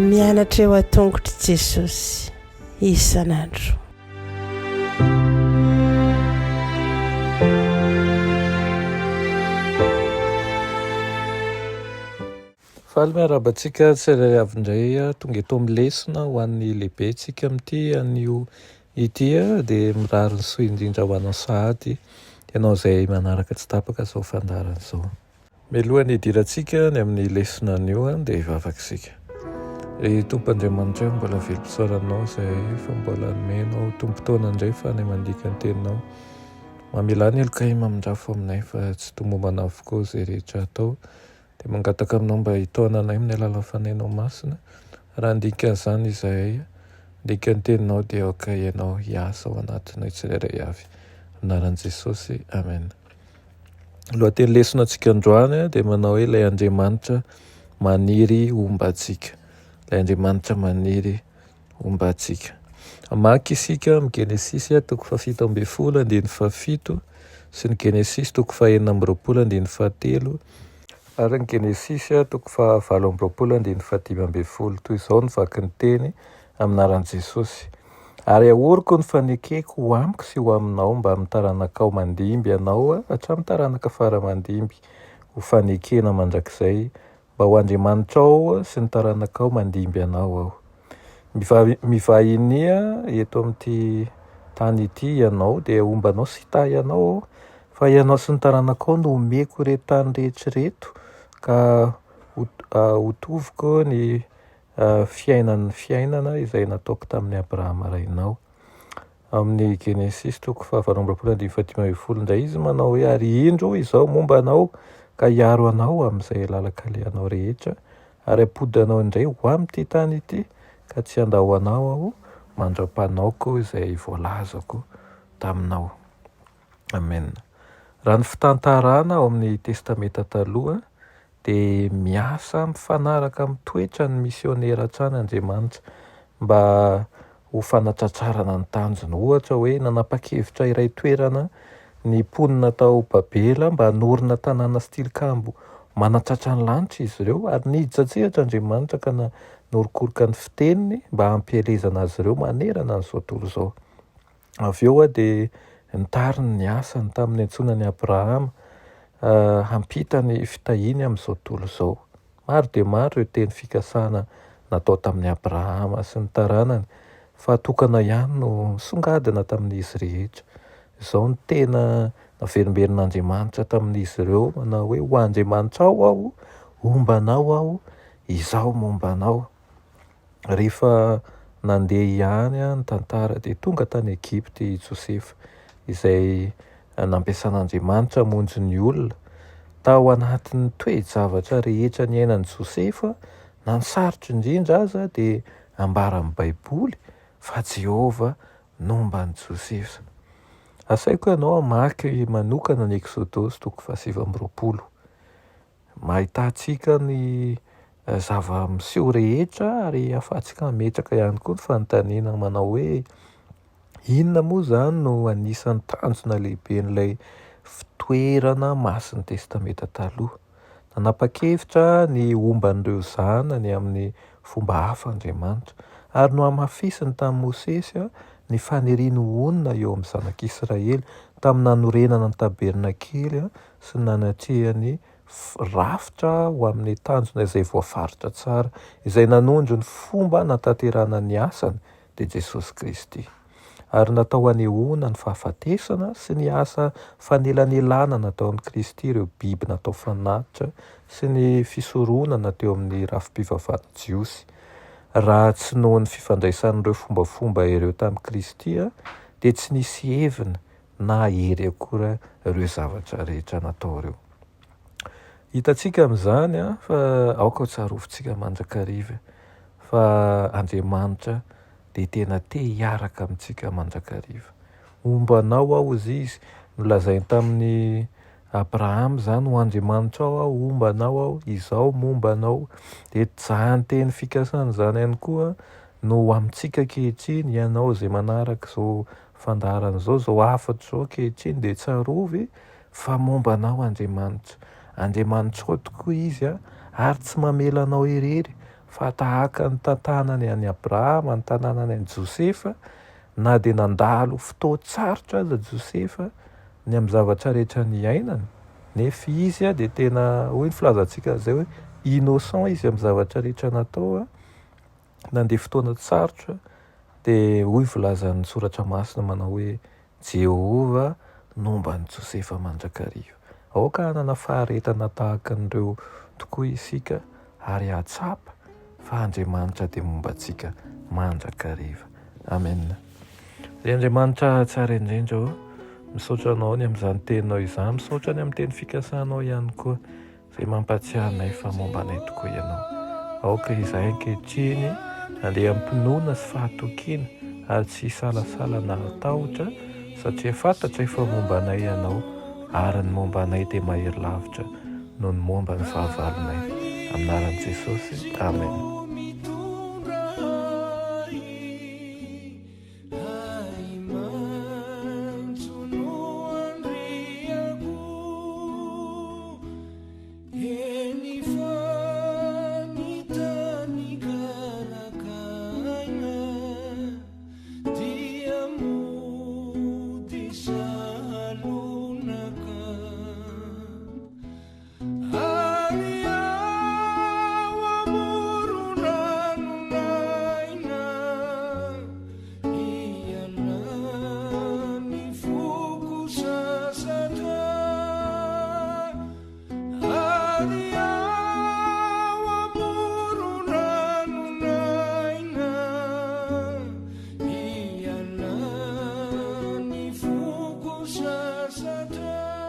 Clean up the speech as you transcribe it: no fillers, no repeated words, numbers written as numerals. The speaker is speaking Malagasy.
mianatra eo a-tongotry Jesosy isan'andro. Faly miarabantsika tsirairay avy indray tonga eto amin'ny lesona ho an'ny lehibentsika amin'ity an'io ity dia mirary ny soa indrindra ho anao sahady ianao izay manaraka tsy tapaka izao fandarana izao. Mialohan'ny hidirantsika ny amin'ny lesona an'io dia hivavaka ry Tompoandriamanitra mbola velom-pisaoranao izay fa mbola nomenao tompo-taona indray fa ny mandika ny teninao mamela ny elokay mamindrafo aminay fa tsy tomombana avokoa izay rehetra atao dia mangataka aminao mba hitaona anay amin'ny alalan'ny fanainao masina raha ndikan'izany izahay ndika ny teninao dia aoka ianao hiasa ao anatinay tsirairay avy anaran'i Jesosy amen. Lohateny lesona antsika androany dia manao hoe ilay Andriamanitra maniry ombantsika. Ilay Andriamanitra maniry ombantsika. Amaky isika amin'ny Genesisy 7:17 sy ny Genesisy 9:20 ary ny Genesisy 9:20 toy izao ny vaky ny teny aminaran'i Jesosy. Ary ahoriko ny fanekeko ho amiko sy ho aminao mba amin'ny taranakao mandimby ianao hatramin'ny taranaka faramandimby ho fanekena mandrakizay mba ho Andriamanitrao sy ny taranakao mandimby ianao aho. Mivahiny eto amin'ity tany ity ianao dia ombanao sy hita ianao fa ianao sy ny taranakao no omeko ireto tany rehetrareto ka hotoviko ny fiainana izay nataoko tamin'ny Abrahama rainao. Amin'ny Genesisy 5:20 indray izy manao hoe ary indro izao momba anao ka hiaro anao amin'izay lalakalehanao rehetra ary apody anao indray ho amin'ity tany ity ka tsy handahoanao aho mandra-panaoko izay voalazako taminao. Amen. Raha ny fitantarana ao amin'ny testamenta taloha dia miasa mifanaraka amin'ny toetra ny misionera hatrany Andriamanitra mba ho fanatratrarana ny tanjony. Ohatra hoe nanapa-kevitra iray toerana ny mponina tao Babela mba hanorina tanàna sy tilikambo manatratra ny lanitra izy ireo ary niditsetsehatra Andriamanitra ka norokoroka ny fiteniny mba hampielezana azy ireo manerana n'izao tontolo izao. Avy eo dia nitariny ny asany tamin'ny antsonany Abrahama hampita ny fitahiny amin'izao tontolo izao. Maro dia maro ireo teny fikasana natao tamin'ny Abrahama sy ny taranany fa tokana ihany no songadina tamin'izy rehetra. Izao ny tena naverimbenin'Andriamanitra tamin'izy ireo manao hoe ho Andriamanitrao aho, ombanao aho, izaho mombanao. Rehefa nandeha ihany ny tantara dia tonga tany Egypta i Josefa izay nampiasan'Andriamanitra hamonjy ny olona. Tao anatin'ny toe-javatra rehetra ny ainan'i Josefa na ny sarotra indrindra aza dia ambara amin'ny Baiboly fa Jehovah nomban'i Josefa. Asaiko ianao hamaky manokana ny Exodosy 7:20. Mahitantsika ny zava-miseho rehetra ary ahafahantsika hametraka ihany koa ny fanontaniana manao hoe inona moa izany no anisan'ny tanjona lehibe n'ilay fitoerana masin'ny testamenta taloha. Nanapa-kevitra ny omban'ireo zanany amin'ny fomba hafa Andriamanitra ary no hamafisiny tamin'i Mosesy ny faniriany onona eo amin'ny zanak'Israely tamin'ny nanorenana ny tabernakely sy ny nanatrehany rafitra ho amin'ny tanjona izay voafaritra tsara izay nanondro ny fomba natanterana ny asany dia Jesosy Kristy. Ary natao hanehoana ny fahafatesana sy ny asa fanelanelana natao amin'ny Kristy ireo biby natao fanatitra sy ny fisoronana teo amin'ny rafi-pivavahana jiosy. Raha tsy noho ny fifandraisan'ireo fombafomba ireo tamin'ny Kristy dia tsy nisy hevina na hery akory ireo zavatra rehetra natao ireo. Hitantsika amin'izany fa aoka tsarovintsika mandrakariva fa Andriamanitra dia tena te hiaraka amintsika mandrakariva. Ombanao aho izy nolazainy tamin'ny Abrahama izany ho Andriamanitrao aho, ombanao aho, izaho mombanao. Dia zany teny fikasana izany ihany koa no amintsika ankehitriny ianao izay manaraka izao fandarana izao, izao hafatra izao ankehitriny dia tsarovy fa momba anao Andriamanitra. Andriamanitra ao tokoa izy a, ary tsy mamela anao irery fa tahaka ny tantanany any Abrahama, ny tantanany any Josefa, na dia nandalo fotoan-tsarotra aza Josefa ny amin'ny zavatra rehetra ny ainany, nefa izy a dia tena hoe ny filazantsika zay hoe innocent izy amin'ny zavatra rehetra natao a, nandeha fotoana tsarotra dia hoy volazan'ny soratra masina manao hoe Jehova nomban'i Josefa mandrakariva. Aoka hanana faharetana tahaka an'ireo tokoa isika ary atsapa fa Andriamanitra dia momba antsika mandrakariva. Amen. Ry Andriamanitra tsara indrindra ao, misaotra anao ny amin'izany teninao izany, misaotra ny amin'ny teny fikasanao ihany koa izay mampatsiahy anay fa momba anay tokoa ianao. Aoka izahay ankehitriny andeha ampinoana sy fahatokiana ary tsy hisalasala na hatahotra satria fantatray fa momba anay ianao ary ny momba anay dia mahery lavitra noho ny momba ny fahavalonay. Amin'ny anaran'i Jesosy. Amen. Sata